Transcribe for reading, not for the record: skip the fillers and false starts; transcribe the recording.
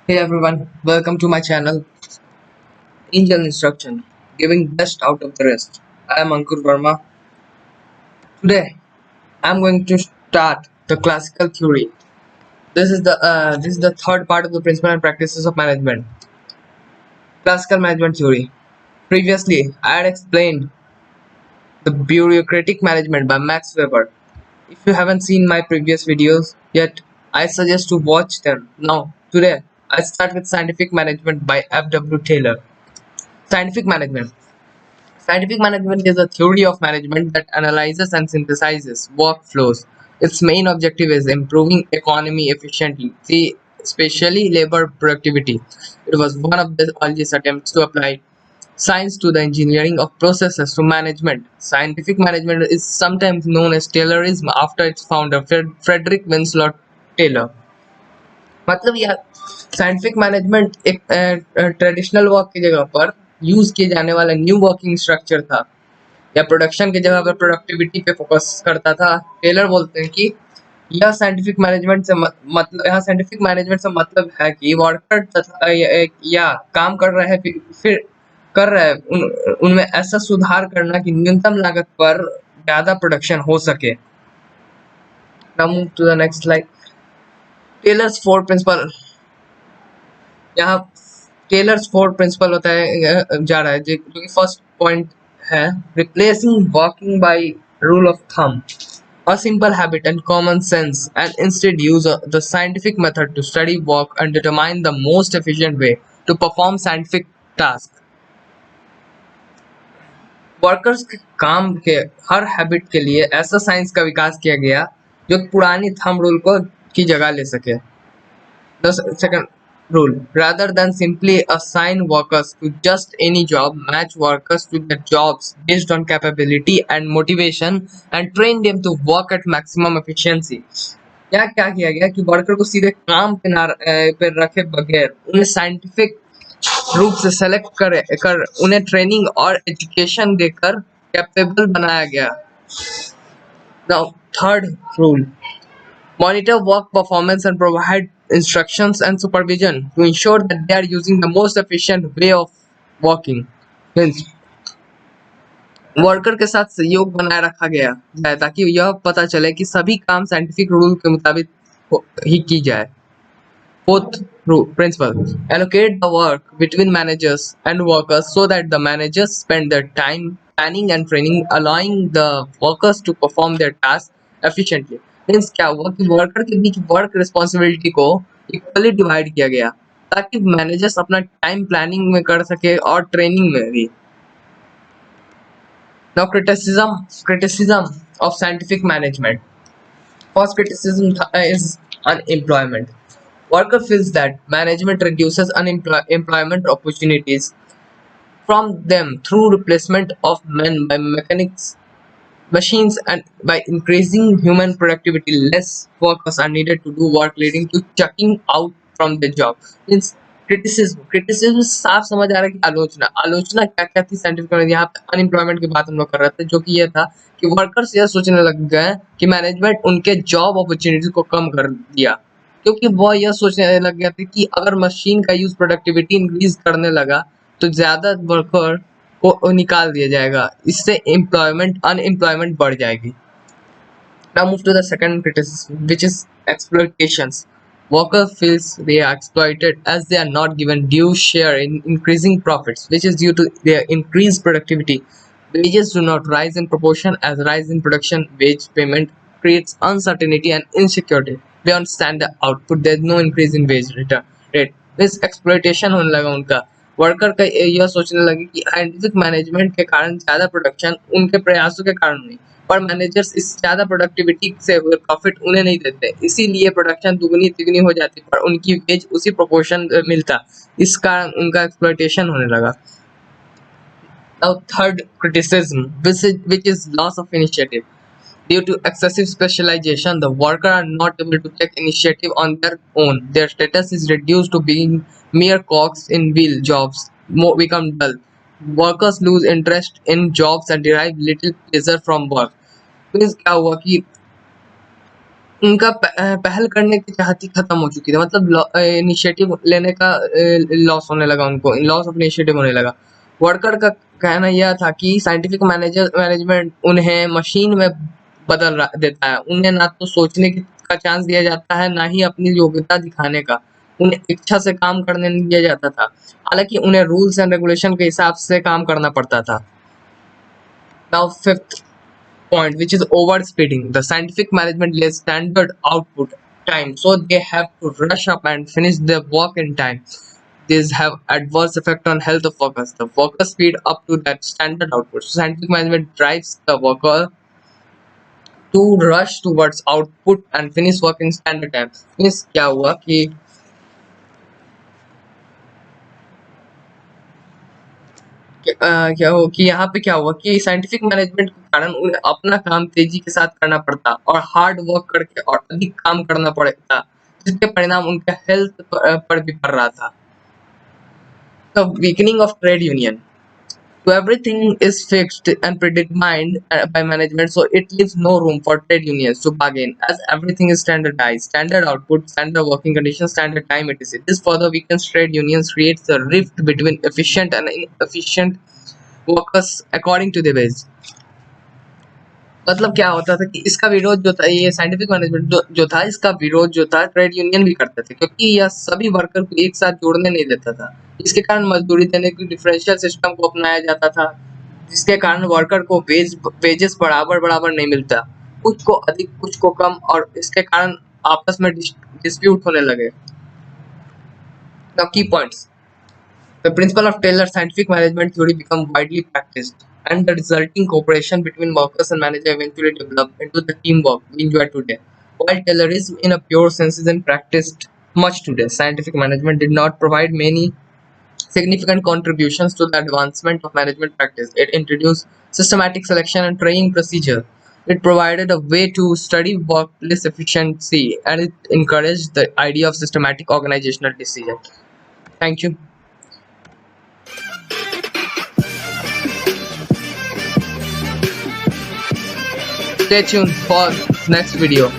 Hey everyone, welcome to my channel Angel Instruction, giving best out of the rest. I am Ankur Verma. Today, I'm going to start the classical theory. This is the third part of the principle and practices of management. Classical management theory. Previously, I had explained the bureaucratic management by Max Weber. If you haven't seen my previous videos yet, I suggest to watch them. Now, today, I start with scientific management by F.W. Taylor. Scientific management. Scientific management is a theory of management that analyzes and synthesizes workflows. Its main objective is improving economy efficiency, especially labor productivity. It was one of the earliest attempts to apply science to the engineering of processes to management. Scientific management is sometimes known as Taylorism after its founder, Frederick Winslow Taylor. मतलब यार scientific management एक traditional work की जगह पर use किए जाने वाला new working structure था या प्रोडक्शन की जगह पर प्रोडक्टिविटी पे फोकस करता था। टेलर बोलते हैं कि यह साइंटिफिक मैनेजमेंट से मतलब यहाँ साइंटिफिक मैनेजमेंट से मतलब है कि वर्कर तथा या काम कर रहा है फिर कर रहा है उनमें ऐसा सुधार करना कि न्यूनतम लागत पर ज्यादा प्रोडक्शन हो सके। Now move to the next slide. Taylor's four principle. यहाँ टेलर्स फोर प्रिंसिपल होता है जा रहा है जो कि फर्स्ट पॉइंट है replacing working by rule of thumb a simple habit and common sense and instead use the scientific method to study work and determine the most efficient way to perform scientific tasks. Workers के काम के हर habit के लिए ऐसा science का विकास किया गया जो पुरानी थंब रूल को की जगह ले सके। The second rule, rather than simply assign workers to just any job, match workers to their jobs based on capability and motivation and train them to work at maximum efficiency. क्या क्या किया गया कि वर्कर को सीधे काम पे ना पे रखे बगैर उन्हें साइंटिफिक रूप से सेलेक्ट कर उन्हें ट्रेनिंग और एजुकेशन देकर कैपेबल बनाया गया। Now, third rule, monitor work performance and provide instructions and supervision to ensure that they are using the most efficient way of working. Means worker के साथ सहयोग बनाए रखा गया जाए ताकि यह पता चले कि सभी काम साइंटिफिक रूल के मुताबिक ही की जाए। Fourth rule principle, allocate the work between managers and workers so that the managers spend their time planning and training, allowing the workers to perform their tasks efficiently. Means क्या हुआ कि worker के बीच work responsibility को equally divide किया गया ताकि managers अपना time planning में कर सके और ट्रेनिंग में भी। Now criticism of scientific management. First criticism is unemployment. Worker feels that management reduces employment opportunities from them through replacement of men by machines, and by increasing human productivity, less workers are needed to do work, leading to checking out from the job. Means criticism साफ समझ आ रहा है कि आलोचना क्या क्या थी scientific knowledge. यहाँ पे अनएम्प्लॉयमेंट की बात हम लोग कर रहे थे जो कि ये था कि वर्कर्स यह सोचने लग गए कि मैनेजमेंट उनके जॉब अपॉर्चुनिटीज को कम कर दिया क्योंकि वो यह सोचने लग गया था कि अगर मशीन का यूज प्रोडक्टिविटी इंक्रीज करने लगा तो ज्यादा वर्कर को निकाल दिया जाएगा, इससे अनएम्प्लॉयमेंट बढ़ जाएगी। Now move to the second criticism, which is exploitations. Worker feels they are exploited as they are not given due share in increasing profits, which is due to their increased productivity. Wages do not rise in proportion as rise in production. Wage payment creates uncertainty and insecurity beyond standard output. There is no increase in wage return rate. This exploitation होने लगा उनका। Worker का यह सोचने लगे कि scientific management के कारण ज्यादा प्रोडक्शन उनके प्रयासों के कारण नहीं, पर मैनेजर्स इस ज्यादा प्रोडक्टिविटी से हुए प्रॉफिट उन्हें नहीं देते, इसीलिए प्रोडक्शन दुगनी तिगनी हो जाती पर उनकी वेज उसी प्रोपोर्शन मिलता, इस कारण उनका एक्सप्लॉयटेशन होने लगा। Now third criticism, which is loss of initiative. Due to excessive specialization, the workers are not able to take initiative on their own. Their status is reduced to being mere cogs in wheel. Jobs become dull. Workers lose interest in jobs and derive little pleasure from work. तो क्या हुआ कि उनका पहल करने की चाहत ही खत्म हो चुकी थी, मतलब इनिशिएटिव लेने का लॉस होने लगा, उनको लॉस ऑफ इनिशिएटिव होने लगा। वर्कर का कहना यह था कि साइंटिफिक मैनेजमेंट उन्हें मशीन में देता है, उन्हें ना तो सोचने का चांस दिया जाता है, ना ही अपनी योग्यता दिखाने का, उन्हें इच्छा से काम करने नहीं दिया जाता था, हालांकि उन्हें रूल्स एंड रेगुलेशन के हिसाब से काम करना पड़ता था। Now fifth point, which is overspeeding. The scientific management lays standard output time, so they have to rush up and finish their work in time. These have adverse effect on health of workers. The workers speed up to that standard output. So scientific management drives the worker to rush towards output and finish work in standard time. Means क्या हुआ कि क्या हो कि यहाँ पे क्या हुआ कि साइंटिफिक मैनेजमेंट के कारण उन्हें अपना काम तेजी के साथ करना पड़ता और हार्ड वर्क करके और अधिक काम करना पड़ता, जिसके परिणाम उनके हेल्थ पर भी पड़ रहा था। The weakening of trade union. So everything is fixed and predetermined by management, so it leaves no room for trade unions to bargain, as everything is standardized, standard output, standard working conditions, standard time, etc. This further weakens trade unions, creates a rift between efficient and inefficient workers according to the wage. मतलब क्या होता था कि इसका विरोध जो था, ये साइंटिफिक मैनेजमेंट जो था, इसका विरोध जो था ट्रेड यूनियन भी करते थे, क्योंकि यह सभी वर्कर को एक साथ जोड़ने नहीं देता था। इसके कारण मजदूरी देने की डिफरेंशियल सिस्टम को अपनाया जाता था, जिसके कारण वर्कर को वेजेस बराबर बराबर नहीं मिलता, कुछ को अधिक कुछ को कम, और इसके कारण आपस में डिस्प्यूट होने लगे। Now key points. The principle of Taylor's scientific management theory became widely practiced, and the resulting cooperation between workers and managers eventually developed into the teamwork we enjoy today. While Taylorism in a pure sense isn't practiced much today, scientific management did not provide many significant contributions to the advancement of management practice. It introduced systematic selection and training procedure. It provided a way to study workplace efficiency, and it encouraged the idea of systematic organizational decision. Thank you. Stay tuned for next video.